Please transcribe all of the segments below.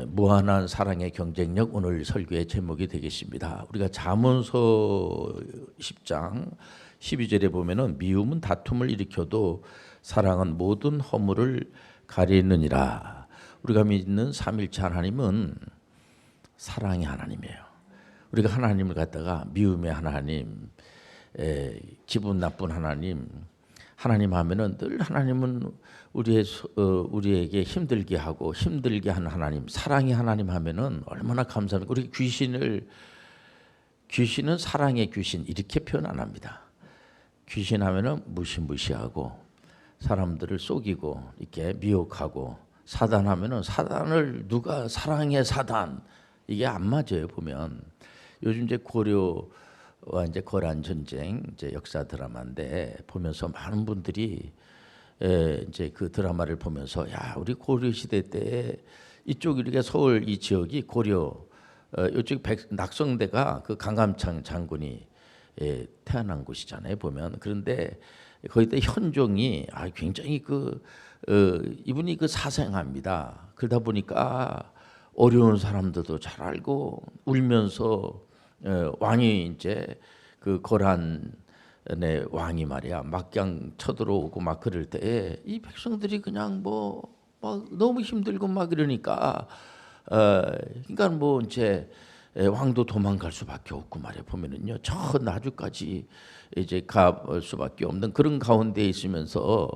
무한한 사랑의 경쟁력, 오늘 설교의 제목이 되겠습니다. 우리가 잠언서 10장 12절에 보면은 미움은 다툼을 일으켜도 사랑은 모든 허물을 가리느니라. 우리가 믿는 삼일체 하나님은 사랑의 하나님이에요. 우리가 하나님을 갖다가 미움의 하나님, 기분 나쁜 하나님 하면은 늘 하나님은 우리에게 힘들게 하고 힘들게 하는 하나님, 사랑의 하나님 하면은 얼마나 감사합니까? 우리 귀신은 사랑의 귀신 이렇게 표현 안 합니다. 귀신 하면은 무시무시하고 사람들을 속이고 이렇게 미혹하고, 사단 하면은 사단을 누가 사랑의 사단, 이게 안 맞아요. 보면 요즘 이제 고려와 이제 거란 전쟁 이제 역사 드라마인데 보면서 많은 분들이 이제 그 드라마를 보면서 야, 우리 고려 시대 때 이쪽 이렇게 서울 이 지역이 고려 이쪽 낙성대가 그 강감창 장군이 태어난 곳이잖아요. 보면 그런데 거기다 현종이 굉장히 이분이 사생합니다. 그러다 보니까 어려운 사람들도 잘 알고 울면서 왕이 이제 그 거란의 왕이 말이야 막 그냥 쳐들어오고 막 그럴 때에 이 백성들이 그냥 막 너무 힘들고 막 이러니까 그러니까 뭐 이제 왕도 도망갈 수밖에 없고 말이야. 보면은요 저 나주까지 이제 갈 수밖에 없는 그런 가운데 있으면서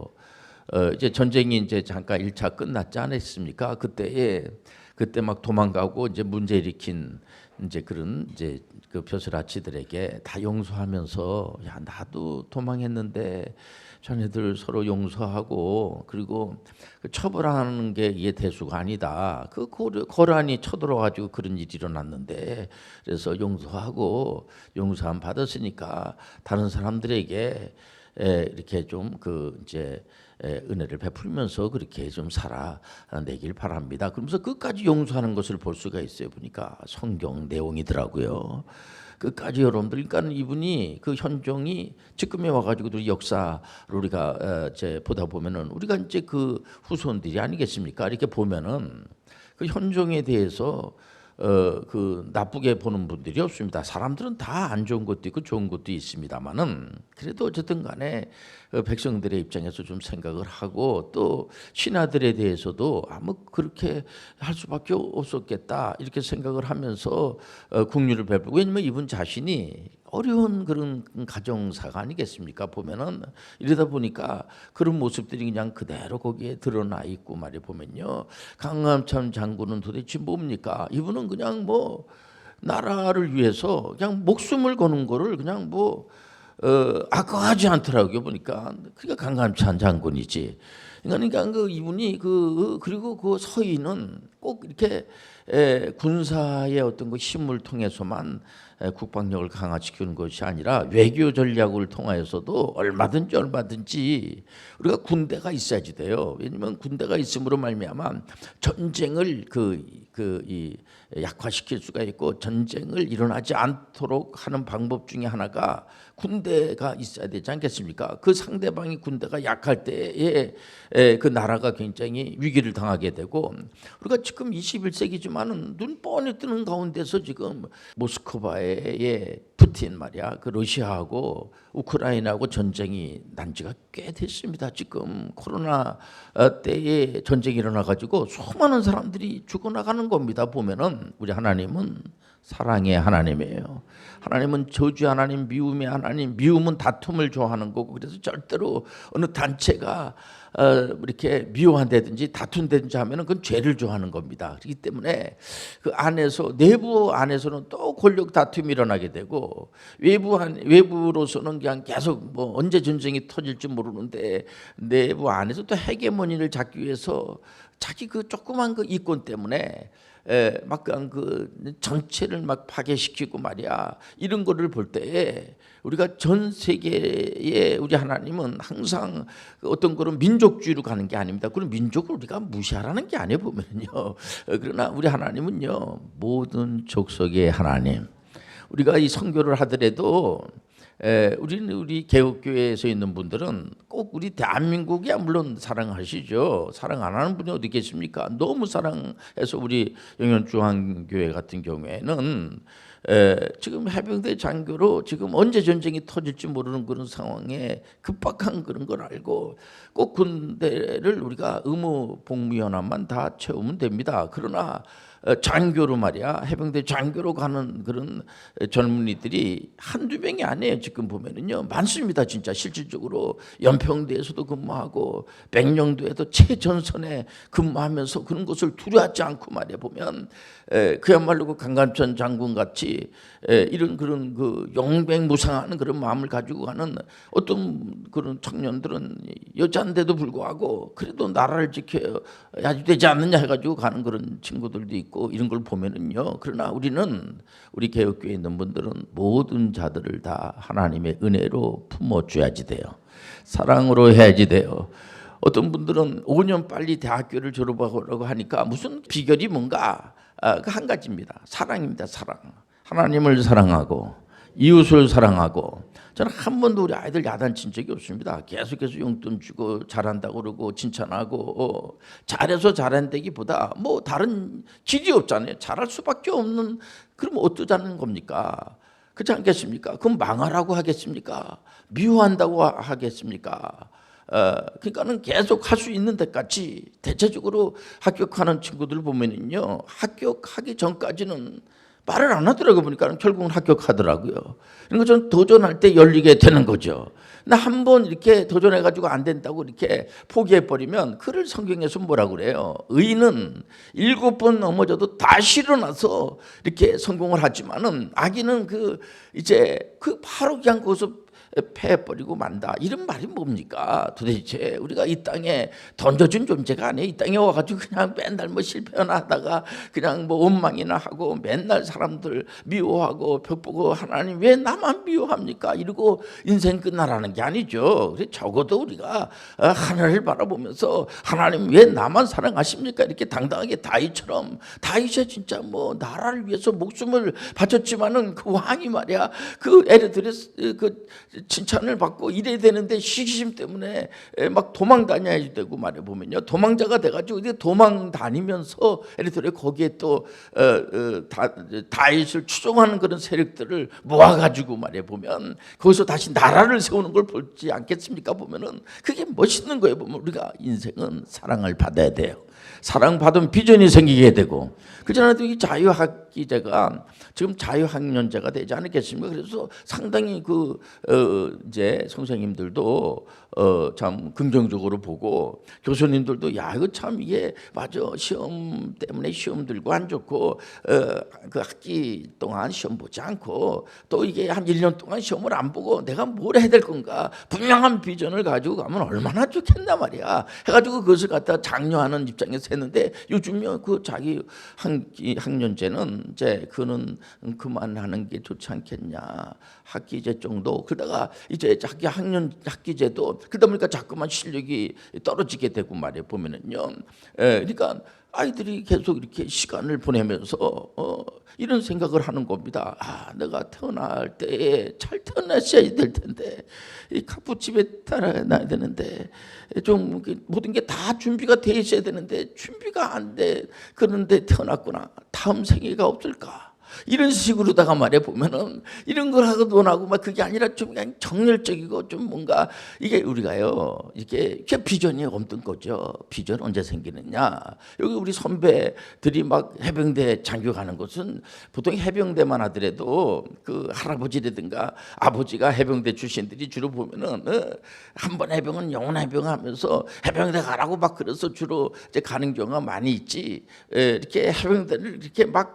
이제 전쟁이 이제 잠깐 1차 끝났지 않았습니까? 그때 막 도망가고 이제 문제 일으킨 이제 그런 이제 그 벼슬아치들에게 다 용서하면서 야, 나도 도망했는데 자네들 서로 용서하고 그리고 처벌하는 게 이게 대수가 아니다. 그 거란이 쳐들어가지고 그런 일이 일어났는데 그래서 용서하고 용서함 받았으니까 다른 사람들에게 이렇게 좀 이제 은혜를 베풀면서 그렇게 좀 살아내길 바랍니다. 그러면서 끝까지 용서하는 것을 볼 수가 있어요. 보니까 성경 내용이더라고요. 끝까지 여러분들, 그러니까 이분이 그 현종이 지금에 와가지고 역사를 우리가 이제 보다 보면은 우리가 이제 그 후손들이 아니겠습니까? 이렇게 보면은 그 현종에 대해서 그 나쁘게 보는 분들이 없습니다. 사람들은 다 안 좋은 것도 있고 좋은 것도 있습니다만은 그래도 어쨌든 간에 백성들의 입장에서 좀 생각을 하고 또 신하들에 대해서도 뭐 그렇게 할 수밖에 없었겠다 이렇게 생각을 하면서 국률을 베풀고, 왜냐면 이분 자신이 어려운 그런 가정사가 아니겠습니까? 보면은 이러다 보니까 그런 모습들이 그냥 그대로 거기에 드러나 있고 말이야. 보면요 강감찬 장군은 도대체 뭡니까? 이분은 그냥 나라를 위해서 그냥 목숨을 거는 거를 그냥 아까워하지 않더라고요. 보니까 그러니까 강감찬 장군이지. 그러니까 이분이 그리고 그 서인은 꼭 이렇게 군사의 어떤 힘을 통해서만 국방력을 강화시키는 것이 아니라 외교 전략을 통하여서도 얼마든지 우리가 군대가 있어야지 돼요. 왜냐하면 군대가 있음으로 말미암아 전쟁을 약화시킬 수가 있고 전쟁을 일어나지 않도록 하는 방법 중에 하나가 군대가 있어야 되지 않겠습니까? 그 상대방이 군대가 약할 때에 그 나라가 굉장히 위기를 당하게 되고, 우리가 지금 21세기지만은 눈 뻔히 뜨는 가운데서 지금 모스크바의 푸틴 말이야 그 러시아하고 우크라이나하고 전쟁이 난 지가 꽤 됐습니다. 지금 코로나 때에 전쟁이 일어나가지고 수많은 사람들이 죽어나가는 겁니다. 보면은 우리 하나님은 사랑의 하나님이에요. 하나님은 저주 하나님, 미움의 하나님. 미움은 다툼을 좋아하는 거고, 그래서 절대로 어느 단체가 이렇게 미워한다든지 다툰다든지 하면은 그건 죄를 좋아하는 겁니다. 그렇기 때문에 그 안에서 내부 안에서는 또 권력 다툼이 일어나게 되고, 외부로서는 그냥 계속 언제 전쟁이 터질지 모르는데 내부 안에서 또 헤게모니를 잡기 위해서 자기 그 조그만 그 이권 때문에 막 전체를 막 파괴시키고 말이야. 이런 거를 볼 때에 우리가 전 세계에 우리 하나님은 항상 어떤 그런 민족주의로 가는 게 아닙니다. 그런 민족을 우리가 무시하라는 게 아니에요. 보면요. 그러나 우리 하나님은요 모든 족속의 하나님. 우리가 이 선교를 하더라도 우리 개혁교회에서 있는 분들은 꼭 꼭 우리 대한민국이야 물론 사랑하시죠. 사랑 안 하는 분이 어디 계십니까? 너무 사랑해서 우리 영현중앙교회 같은 경우에는 지금 해병대 장교로 지금 언제 전쟁이 터질지 모르는 그런 상황에 급박한 그런 걸 알고 꼭 군대를 우리가 의무 복무연합만 다 채우면 됩니다. 그러나 장교로 말이야, 해병대 장교로 가는 그런 젊은이들이 한두 명이 아니에요. 지금 보면은요 많습니다. 진짜 실질적으로 연평대에서도 근무하고 백령도에도 최전선에 근무하면서 그런 것을 두려워하지 않고 말이야 보면 그야말로 그 강감천 장군 같이 이런 그런 그 용맹무상하는 그런 마음을 가지고 가는 어떤 그런 청년들은 여자인데도 불구하고 그래도 나라를 지켜야지 되지 않느냐 해가지고 가는 그런 친구들도 있고 이런 걸 보면은요. 그러나 우리는 우리 개혁교회에 있는 분들은 모든 자들을 다 하나님의 은혜로 품어줘야지 돼요. 사랑으로 해야지 돼요. 어떤 분들은 5년 빨리 대학교를 졸업하려고 하니까 무슨 비결이 뭔가 그 한 가지입니다. 사랑입니다. 사랑. 하나님을 사랑하고 이웃을 사랑하고 저는 한 번도 우리 아이들 야단친 적이 없습니다. 계속해서 용돈 주고 잘한다고 그러고 칭찬하고 잘해서 잘한다기보다 뭐 다른 길이 없잖아요. 잘할 수밖에 없는 그럼 어떠자는 겁니까? 그렇지 않겠습니까? 그럼 망하라고 하겠습니까? 미워한다고 하겠습니까? 그러니까는 계속 할 수 있는 데까지 대체적으로 합격하는 친구들 보면은요 합격하기 전까지는 말을 안 하더라고요. 보니까 결국은 합격하더라고요. 그러니까 저는 도전할 때 열리게 되는 거죠. 나 한 번 이렇게 도전해가지고 안 된다고 이렇게 포기해버리면 그를 성경에서 뭐라고 그래요? 의인은 7번 넘어져도 다시 일어나서 이렇게 성공을 하지만은 악인은 이제 바로 그냥 거기서 패해버리고 만다. 이런 말이 뭡니까? 도대체 우리가 이 땅에 던져준 존재가 아니에요. 이 땅에 와가지고 그냥 맨날 뭐 실패나 하다가 그냥 뭐 원망이나 하고 맨날 사람들 미워하고 벽보고 하나님 왜 나만 미워합니까? 이러고 인생 끝나라는 게 아니죠. 그래서 적어도 우리가 하늘을 바라보면서 하나님 왜 나만 사랑하십니까? 이렇게 당당하게 다윗처럼 다윗이 진짜 뭐 나라를 위해서 목숨을 바쳤지만은 그 왕이 말이야 그 에르들의 칭찬을 받고 이래야 되는데 시기심 때문에 막 도망 다녀야 되고 말해 보면요 도망자가 돼가지고 이제 도망 다니면서 에르들의 거기에 또 다윗을 추종하는 그런 세력들을 모아가지고 말해 보면 거기서 다시 나라를 세우는 걸 보지 않겠습니까? 보면은 그게 멋있는 거예요. 보면 우리가 인생은 사랑을 받아야 돼요. 사랑받으면 비전이 생기게 되고 그전에도 이 자유학기제가 지금 자유학년제가 되지 않겠습니까? 그래서 상당히 이제 선생님들도 참 긍정적으로 보고 교수님들도 야 이거 참 이게 맞아 시험 때문에 시험 들고 안 좋고 그 학기 동안 시험 보지 않고 또 이게 한 1년 동안 시험을 안 보고 내가 뭘 해야 될 건가 분명한 비전을 가지고 가면 얼마나 좋겠나 말이야 해가지고 그것을 갖다 장려하는 입장에서 했는데 요즘요 그 자기 학년제는 이제 그는 그만하는 게 좋지 않겠냐 학기제 정도 그러다가 이제 자기 학기제도 그러다 보니까 자꾸만 실력이 떨어지게 되고 말이에요 보면은요 그러니까 아이들이 계속 이렇게 시간을 보내면서 이런 생각을 하는 겁니다. 아, 내가 태어날 때에 잘 태어났어야 될 텐데 이 카푸집에 따라놔야 되는데 좀 모든 게 다 준비가 돼 있어야 되는데 준비가 안 돼 그런데 태어났구나. 다음 생애가 없을까? 이런 식으로다가 말해 보면은 이런 걸 하고 논하고 막 그게 아니라 좀 그냥 정열적이고 좀 뭔가 이게 우리가요 이게 비전이 없던 거죠. 비전 언제 생기느냐? 여기 우리 선배들이 막 해병대 장교 가는 것은 보통 해병대만 하더라도 그 할아버지라든가 아버지가 해병대 출신들이 주로 보면은 한 번 해병은 영원 해병하면서 해병대 가라고 막 그래서 주로 이제 가는 경우가 많이 있지. 이렇게 해병대를 이렇게 막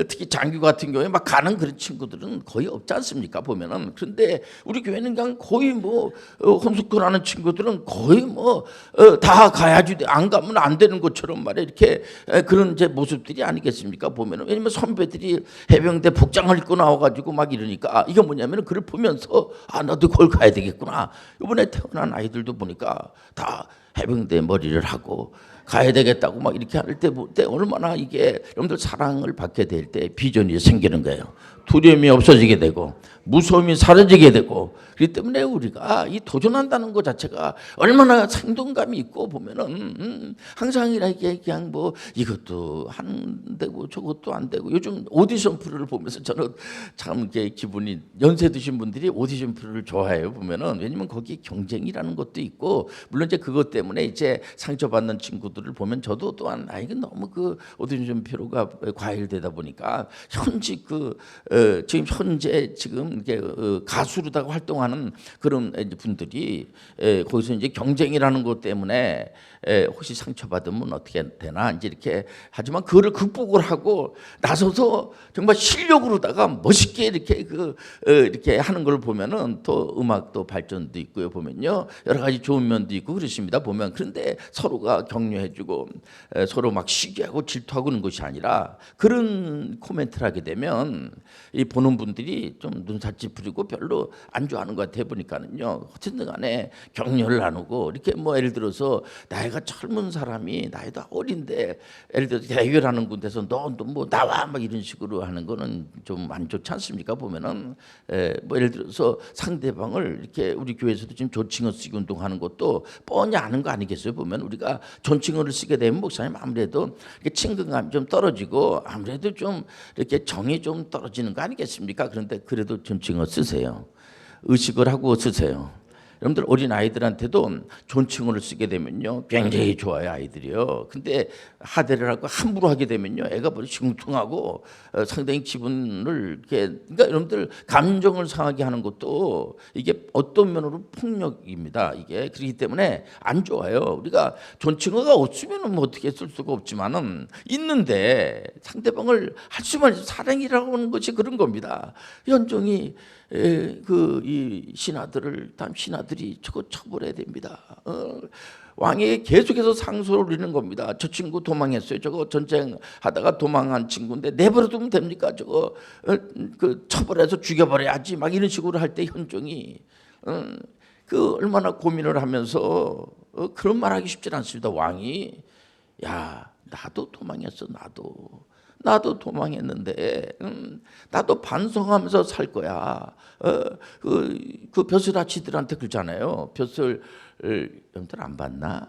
특히 장교 같은 경우에 막 가는 그런 친구들은 거의 없지 않습니까? 보면은 그런데 우리 교회는 그냥 거의 뭐 홈스쿨하는 친구들은 거의 뭐 다 가야지 안 가면 안 되는 것처럼 말이야 이렇게 그런 이제 모습들이 아니겠습니까? 보면은 왜냐면 선배들이 해병대 복장을 입고 나와가지고 막 이러니까 이게 뭐냐면은 그걸 보면서 아 나도 그걸 가야 되겠구나. 이번에 태어난 아이들도 보니까 다 해병대 머리를 하고 가야 되겠다고 막 이렇게 할 때 얼마나 이게 여러분들 사랑을 받게 될 때 비전이 생기는 거예요. 두려움이 없어지게 되고 무서움이 사라지게 되고, 그렇기 때문에 우리가 이 도전한다는 것 자체가 얼마나 생동감이 있고 보면은 항상 이렇게 그냥 뭐 이것도 안 되고 저것도 안 되고, 요즘 오디션 프로를 보면서 저는 참 이렇게 기분이, 연세 드신 분들이 오디션 프로를 좋아해요 보면은. 왜냐면 거기 경쟁이라는 것도 있고, 물론 이제 그것 때문에 이제 상처받는 친구들을 보면 저도 또한 이게 너무 그 오디션 프로가 과열되다 보니까 현직 지금 현재 지금 이게 가수로다가 활동하는 그런 분들이 거기서 이제 경쟁이라는 것 때문에 혹시 상처받으면 어떻게 되나 이제 이렇게, 하지만 그거를 극복을 하고 나서서 정말 실력으로다가 멋있게 이렇게 이렇게 하는 걸 보면은 또 음악도 발전도 있고요 보면요, 여러 가지 좋은 면도 있고 그렇습니다 보면. 그런데 서로가 격려해주고 서로 막 시기하고 질투하고 그런 것이 아니라, 그런 코멘트를 하게 되면 이 보는 분들이 좀 눈살 찌푸리고 별로 안 좋아하는 것 같아 보니까는요, 어쨌든 간에 격려를 나누고 이렇게 뭐 예를 들어서 나이가 젊은 사람이 나이도 어린데 예를 들어서 대결하는 곳에서 너 뭐 나와 막 이런 식으로 하는 거는 좀 안 좋지 않습니까 보면은. 뭐 예를 들어서 상대방을 이렇게, 우리 교회에서도 지금 존칭어 쓰기 운동하는 것도 뻔히 아는 거 아니겠어요 보면. 우리가 존칭어를 쓰게 되면 목사님 아무래도 친근감이 좀 떨어지고 아무래도 좀 이렇게 정이 좀 떨어지는 거 아니겠습니까? 그런데 그래도 존칭어 쓰세요. 의식을 하고 쓰세요. 여러분들 어린 아이들한테도 존칭어를 쓰게 되면요 굉장히 좋아요 아이들이요. 근데 하대를 하고 함부로 하게 되면요 애가 벌써 싱숭하고 상당히 기분을 이렇게, 그러니까 여러분들 감정을 상하게 하는 것도 이게 어떤 면으로 폭력입니다 이게. 그렇기 때문에 안 좋아요. 우리가 존칭어가 없으면 뭐 어떻게 쓸 수가 없지만은 있는데 상대방을 할 수만 있어, 사랑이라고 하는 것이 그런 겁니다. 현종이 이 신하들을, 다음 신하들이 저거 처벌해야 됩니다. 왕이 계속해서 상소를 올리는 겁니다. 저 친구 도망했어요. 저거 전쟁하다가 도망한 친구인데 내버려두면 됩니까? 저거 처벌해서 죽여버려야지. 막 이런 식으로 할 때 현종이 얼마나 고민을 하면서 그런 말하기 쉽지 않습니다. 왕이, 야 나도 도망했어. 나도 도망했는데 나도 반성하면서 살 거야. 그 벼슬아치들한테 그러잖아요. 여러분들 안 봤나?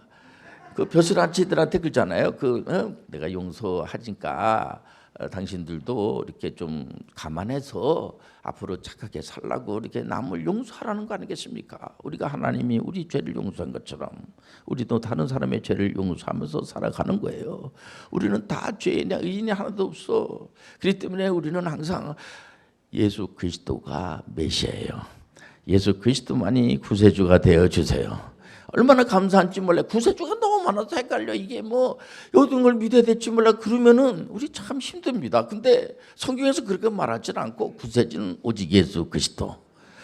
그 벼슬아치들한테 그러잖아요. 내가 용서하니까 당신들도 이렇게 좀 감안해서 앞으로 착하게 살라고 이렇게 남을 용서하라는 거 아니겠습니까? 우리가 하나님이 우리 죄를 용서한 것처럼 우리도 다른 사람의 죄를 용서하면서 살아가는 거예요. 우리는 다 죄인이야. 의인이 하나도 없어. 그렇기 때문에 우리는 항상 예수 그리스도가 메시아예요. 예수 그리스도만이 구세주가 되어 주세요. 얼마나 감사한지 몰라. 구세주가 너무 많아서 헷갈려. 이게 뭐 모든 걸 믿어야 될지 몰라. 그러면은 우리 참 힘듭니다. 근데 성경에서 그렇게 말하지는 않고, 구세주는 오직 예수 그리스도.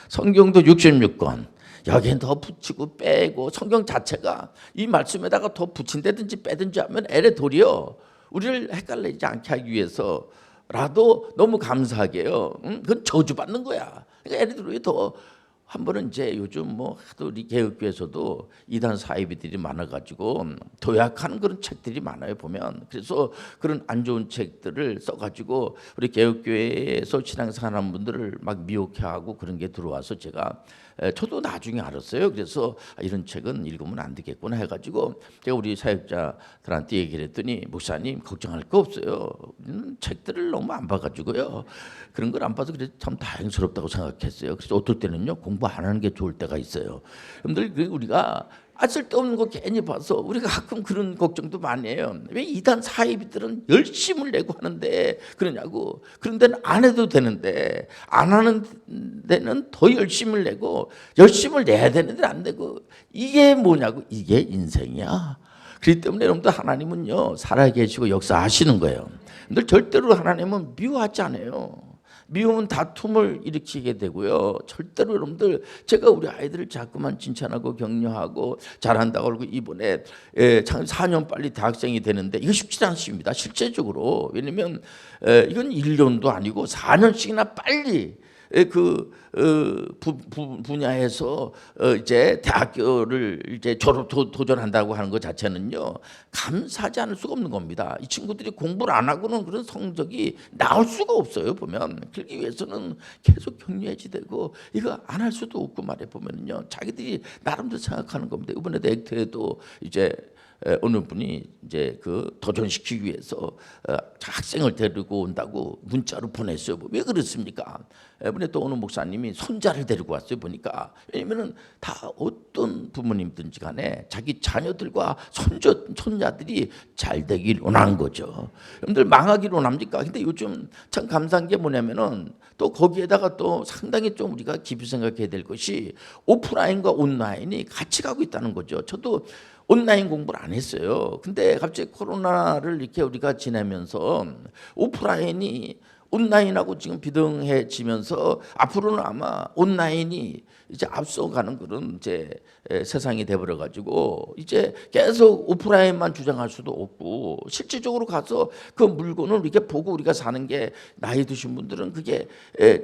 성경도 66권. 여기엔 더 붙이고 빼고, 성경 자체가 이 말씀에다가 더 붙인다든지 빼든지 하면 에레 도리어 우리를 헷갈리지 않게 하기 위해서라도 너무 감사하게요. 그건 저주받는 거야. 그러니까 에레 도리어 더. 한 번은 이제 요즘 뭐 하도 우리 개혁교에서도 이단 사이비들이 많아가지고 도약하는 그런 책들이 많아요 보면. 그래서 그런 안 좋은 책들을 써가지고 우리 개혁교회에서 신앙생활하는 분들을 막 미혹해하고 그런 게 들어와서 저도 나중에 알았어요. 그래서 이런 책은 읽으면 안 되겠구나 해가지고 제가 우리 사역자들한테 얘기를 했더니, 목사님 걱정할 거 없어요. 우리는 책들을 너무 안 봐가지고요. 그런 걸 안 봐서 그래서 참 다행스럽다고 생각했어요. 그래서 어떨 때는요 공부 안 하는 게 좋을 때가 있어요. 여러분들 우리가 쓸데없는 거 괜히 봐서 우리가 가끔 그런 걱정도 많이 해요. 왜 이단 사이비들은 열심을 내고 하는데 그러냐고. 그런 데는 안 해도 되는데, 안 하는 데는 더 열심을 내고, 열심을 내야 되는데 안 되고. 이게 뭐냐고. 이게 인생이야. 그렇기 때문에 여러분들 하나님은요 살아계시고 역사하시는 거예요. 근데 절대로 하나님은 미워하지 않아요. 미움은 다툼을 일으키게 되고요. 절대로 여러분들, 제가 우리 아이들을 자꾸만 칭찬하고 격려하고 잘한다고 그러고, 이번에 4년 빨리 대학생이 되는데 이거 쉽지 않습니다. 실제적으로. 왜냐면 이건 1년도 아니고 4년씩이나 빨리 분야에서 이제 대학교를 이제 졸업 도전한다고 하는 것 자체는요 감사하지 않을 수가 없는 겁니다. 이 친구들이 공부를 안 하고는 그런 성적이 나올 수가 없어요. 보면 그러기 위해서는 계속 격려해야지 되고 이거 안 할 수도 없고 말해 보면요 자기들이 나름대로 생각하는 겁니다. 이번에도 액트에도 이제 어느 분이 이제 그 도전시키기 위해서 학생을 데리고 온다고 문자로 보냈어요. 왜 그렇습니까? 이번에 또 어느 목사님이 손자를 데리고 왔어요. 보니까 왜냐면은 다 어떤 부모님든지 간에 자기 자녀들과 손자들이 잘 되길 원하는 거죠. 여러분들 망하길 원합니까? 근데 요즘 참 감사한 게 뭐냐면은 또 거기에다가 또 상당히 좀 우리가 깊이 생각해야 될 것이 오프라인과 온라인이 같이 가고 있다는 거죠. 저도 온라인 공부를 안 했어요. 근데 갑자기 코로나를 이렇게 우리가 지내면서 오프라인이 온라인하고 지금 비등해지면서 앞으로는 아마 온라인이 이제 앞서가는 그런 이제 세상이 돼버려 가지고 이제 계속 오프라인만 주장할 수도 없고 실질적으로 가서 그 물건을 이렇게 보고 우리가 사는 게 나이 드신 분들은 그게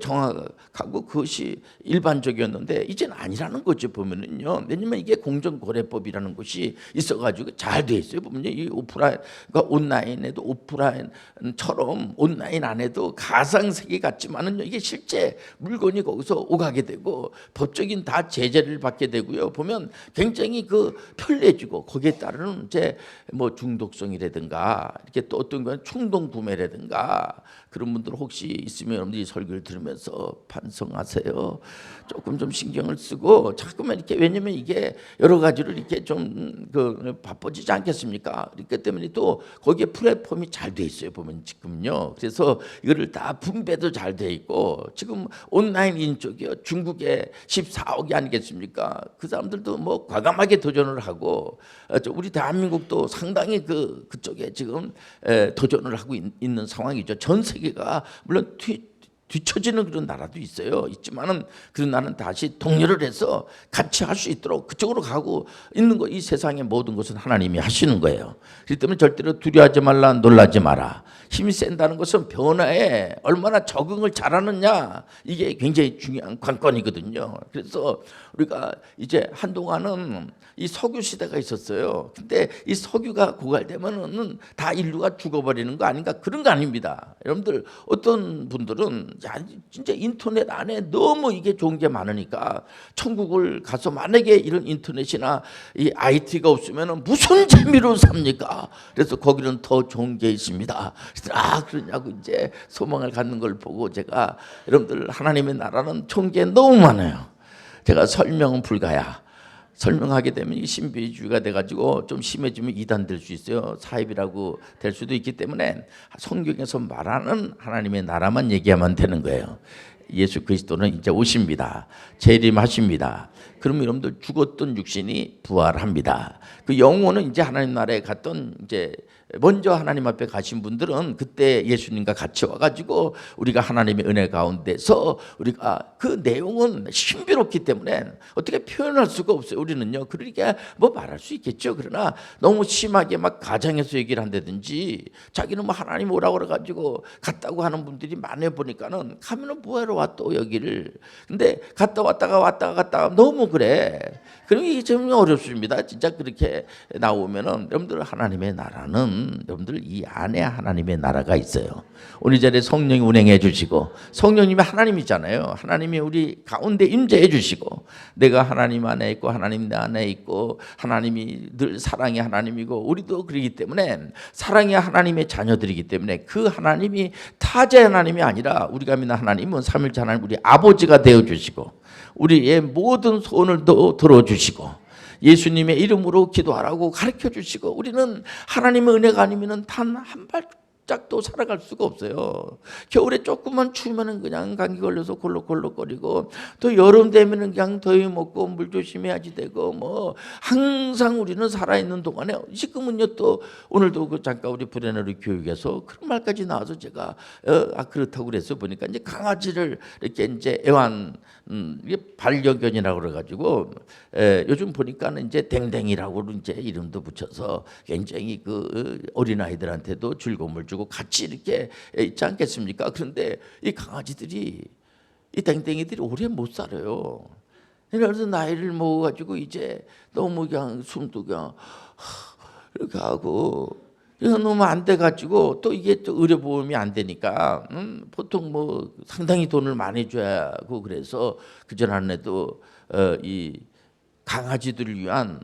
정확하고 그것이 일반적이었는데 이제는 아니라는 거죠. 보면은요. 왜냐면 이게 공정거래법이라는 것이 있어가지고 잘 돼 있어요. 보면요. 이 오프라인 그러니까 온라인에도 오프라인처럼 온라인 안에도 가상 세계 같지만은 이게 실제 물건이 거기서 오가게 되고 법적인 다 제재를 받게 되고요. 보면 굉장히 그 편리해지고 거기에 따르는 이제 뭐 중독성이라든가 이렇게 또 어떤 건 충동 구매라든가 그런 분들 혹시 있으면 여러분들이 설교를 들으면서 반성하세요. 조금 좀 신경을 쓰고 자꾸만 이렇게 왜냐면 이게 여러 가지로 이렇게 좀 그 바빠지지 않겠습니까? 그렇기 때문에 또 거기에 플랫폼이 잘 돼 있어요. 보면 지금요. 그래서 이거를 다 분배도 잘 돼 있고 지금 온라인인 쪽이요. 중국에 14억이 아니겠습니까? 그 사람들도 뭐 과감하게 도전을 하고 우리 대한민국도 상당히 그쪽에 지금 도전을 하고 있는 상황이죠. 전 세계가 물론 뒤처지는 그런 나라도 있지만은 그런 나라는 다시 독려를 해서 같이 할 수 있도록 그쪽으로 가고 있는 거. 이 세상의 모든 것은 하나님이 하시는 거예요. 그렇기 때문에 절대로 두려워하지 말라, 놀라지 마라. 힘이 센다는 것은 변화에 얼마나 적응을 잘하느냐 이게 굉장히 중요한 관건이거든요. 그래서 우리가 이제 한동안은 이 석유 시대가 있었어요. 근데 이 석유가 고갈되면은 다 인류가 죽어버리는 거 아닌가 그런 거 아닙니다. 여러분들 어떤 분들은 야 진짜 인터넷 안에 너무 이게 좋은 게 많으니까 천국을 가서 만약에 이런 인터넷이나 이 IT가 없으면은 무슨 재미로 삽니까? 그래서 거기는 더 좋은 게 있습니다. 그러냐고 이제 소망을 갖는 걸 보고 제가 여러분들 하나님의 나라는 좋은 게 너무 많아요. 제가 설명은 불가야. 설명하게 되면 신비주의가 돼가지고 좀 심해지면 이단될 수 있어요. 사입이라고 될 수도 있기 때문에 성경에서 말하는 하나님의 나라만 얘기하면 되는 거예요. 예수 그리스도는 이제 오십니다. 재림하십니다. 그러면 여러분들 죽었던 육신이 부활합니다. 그 영혼은 이제 하나님 나라에 갔던 이제 먼저 하나님 앞에 가신 분들은 그때 예수님과 같이 와가지고 우리가 하나님의 은혜 가운데서 우리가 그 내용은 신비롭기 때문에 어떻게 표현할 수가 없어요. 우리는요. 그러니까 뭐 말할 수 있겠죠. 그러나 너무 심하게 막 가정에서 얘기를 한다든지 자기는 뭐 하나님 오라고 그래가지고 갔다고 하는 분들이 많이 보니까는 가면은 뭐하러 와 또 여기를. 근데 갔다 왔다가 너무 그래. 그럼 이게 좀 어렵습니다. 진짜 그렇게 나오면은 여러분들 하나님의 나라는 여러분들 이 안에 하나님의 나라가 있어요. 오늘 자리에 성령이 운행해 주시고 성령님이 하나님이잖아요. 하나님이 우리 가운데 임재해 주시고 내가 하나님 안에 있고 하나님 내 안에 있고 하나님이 늘 사랑의 하나님이고 우리도 그러기 때문에 사랑의 하나님의 자녀들이기 때문에 그 하나님이 타자 하나님이 아니라 우리가 믿는 하나님은 삼일째 하나님 우리 아버지가 되어 주시고 우리의 모든 소원을 들어주시고 예수님의 이름으로 기도하라고 가르쳐 주시고 우리는 하나님의 은혜가 아니면 단 한 발짝도 살아갈 수가 없어요. 겨울에 조금만 추우면 그냥 감기 걸려서 콜록콜록거리고 또 여름 되면 그냥 더위 먹고 물 조심해야지 되고 뭐 항상 우리는 살아있는 동안에 지금은요 또 오늘도 그 잠깐 우리 브레너리 교육에서 그런 말까지 나와서 제가 그렇다고 그래서 보니까 이제 강아지를 이렇게 이제 이게 반려견이라고 그래가지고 요즘 보니까는 이제 댕댕이라고 이제 이름도 붙여서 굉장히 그 어린 아이들한테도 즐거움을 주고 같이 이렇게 있지 않겠습니까? 그런데 이 강아지들이 이 땡땡이들이 오래 못 살아요. 그래서 나이를 먹어가지고 이제 너무 그냥 숨도 그냥 이렇게 하고 이거 너무 안 돼가지고 또 이게 또 의료보험이 안 되니까 보통 뭐 상당히 돈을 많이 줘야 하고 그래서 그전에도 이 강아지들을 위한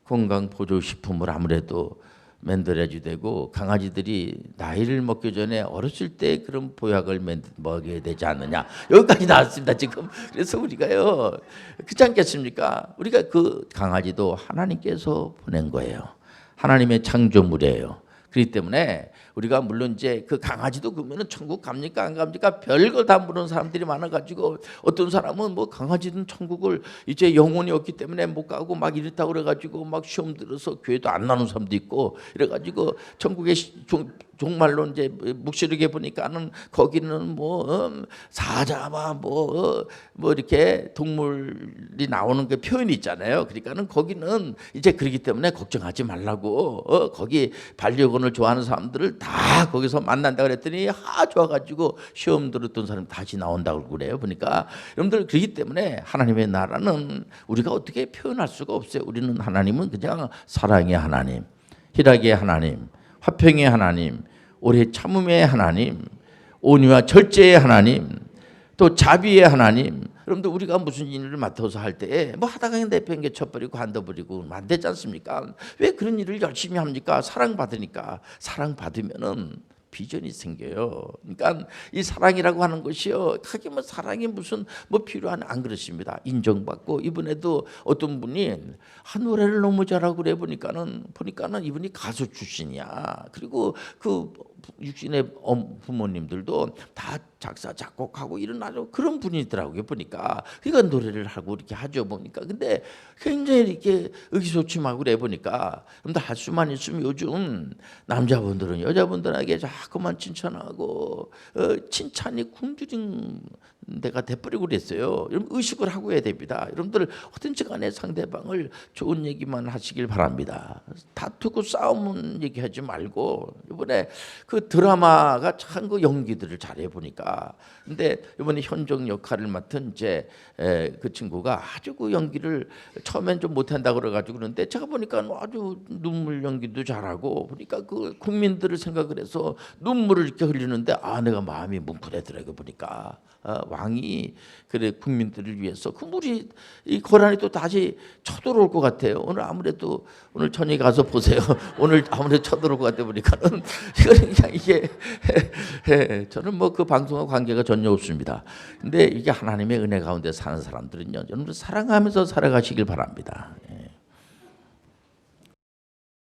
건강보조식품을 아무래도 만들어야지 되고 강아지들이 나이를 먹기 전에 어렸을 때 그런 보약을 먹여야 되지 않느냐 여기까지 나왔습니다 지금. 그래서 우리가요 그렇지 않겠습니까? 우리가 그 강아지도 하나님께서 보낸 거예요. 하나님의 창조물이에요. 그렇기 때문에 우리가 물론 이제 그 강아지도 그러면은 천국 갑니까 안 갑니까 별걸 다 물은 사람들이 많아가지고 어떤 사람은 뭐 강아지는 천국을 이제 영혼이 없기 때문에 못 가고 막 이랬다고 그래가지고 막 시험 들어서 교회도 안 나오는 사람도 있고 이래가지고 천국에 정말로 이제 묵시록에 보니까는 거기는 뭐 사자와 뭐 이렇게 동물이 나오는 그 표현이 있잖아요. 그러니까는 거기는 이제 그렇기 때문에 걱정하지 말라고 거기 반려견을 좋아하는 사람들을 다 거기서 만난다 그랬더니 좋아가지고 시험 들었던 사람 다시 나온다고 그래요. 보니까 여러분들 그렇기 때문에 하나님의 나라는 우리가 어떻게 표현할 수가 없어요. 우리는 하나님은 그냥 사랑의 하나님, 희락의 하나님, 화평의 하나님, 오래 참음의 하나님, 온유와 절제의 하나님, 또 자비의 하나님. 여러분들 우리가 무슨 일을 맡아서 할 때에 뭐 하다가 그냥 내팽개쳐버리고 한둬버리고 안 되지 않습니까? 왜 그런 일을 열심히 합니까? 사랑받으니까. 사랑받으면은 비전이 생겨요. 그러니까 이 사랑이라고 하는 것이요. 하긴 뭐 사랑이 무슨 뭐 필요한 안 그렇습니다. 인정받고 이번에도 어떤 분이 노래를 너무 잘하고 그래 보니까는 이분이 가수 출신이야. 그리고 그 육신의 부모님들도 다 작사 작곡하고 이런 아주 그런 분이더라고요. 보니까 그러니까 노래를 하고 이렇게 하죠 보니까. 근데 굉장히 이렇게 의기소침하고 그래 보니까 근데 할 수만 있으면 요즘 남자분들은 여자분들에게 자꾸만 칭찬하고 칭찬이 굶주린 데가 돼버리고 그랬어요. 여러분 의식을 하고 해야 됩니다. 여러분들 어떤지 간에 상대방을 좋은 얘기만 하시길 바랍니다. 다투고 싸우면 얘기하지 말고 이번에 그 드라마가 참 그 연기들을 잘해 보니까 근데 이번에 현정 역할을 맡은 이제 그 친구가 아주 그 연기를 처음엔 좀 못한다 그래가지고 그런데 제가 보니까 아주 눈물 연기도 잘하고 보니까 그 국민들을 생각을 해서 눈물을 이렇게 흘리는데 내가 마음이 뭉클하더라고 보니까 왕이 그래 국민들을 위해서 그 물이 이 고란이 또 다시 쳐들어올 것 같아요. 오늘 아무래도 오늘 저녁에 가서 보세요. 오늘 아무래도 쳐들어올 것 같아 보니까는 그냥 이게 저는 뭐 그 방송과 관계가 전혀 없습니다. 근데 이게 하나님의 은혜 가운데 사는 사람들은요, 여러분 사랑하면서 살아가시길 바랍니다.